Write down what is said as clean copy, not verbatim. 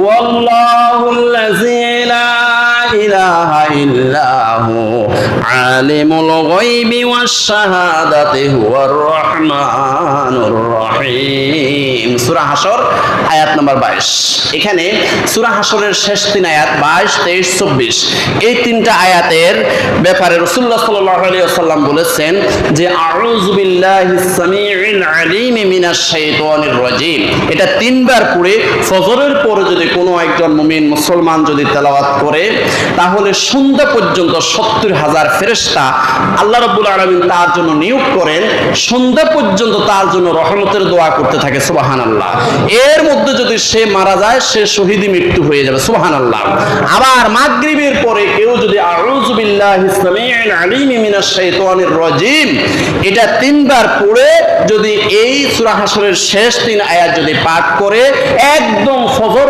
ওয়াল্লাহুল্লাযী লা ইলাহা ইল্লা হু আলিমুল গায়বি ওয়াশ শাহাদাতি হুয়ার রহমানুর রহিম। সূরা হাসর আয়াত নাম্বার 22। এখানে সূরা হাসরের শেষ তিন আয়াত 22, 23, 24 এই তিনটা আয়াতের ব্যাপারে রাসূলুল্লাহ সাল্লাল্লাহু আলাইহি ওয়াসাল্লাম বলেছেন যে আউযু বিল্লাহিস সামিউল আলিম মিনাশ শাইতানির রাজিম। এটা তিনবার পড়ে ফজরের পরে যদি কোনো একজন মুমিন মুসলমান যদি তেলাওয়াত করে তাহলে সন্ধ্যা পর্যন্ত 70,000 ফেরেশতা আল্লাহ রাব্বুল আলামিন তার জন্য নিয়োগ করেন, সন্ধ্যা পর্যন্ত তার জন্য রহমতের দোয়া করতে থাকে। সুবহানাল্লাহ। এর মধ্যে যদি সে মারা যায় সে শহীদি মৃত্যু হয়ে যাবে। সুবহানাল্লাহ। আবার মাগরিবের পরে কেউ যদি আউযু বিল্লাহিস সামিউল আলিম মিনাশ শাইতানির রাজিম এটা তিনবার পড়ে যদি এই সূরা হাসরের শেষ তিন আয়াত যদি পাঠ করে একদম ফজর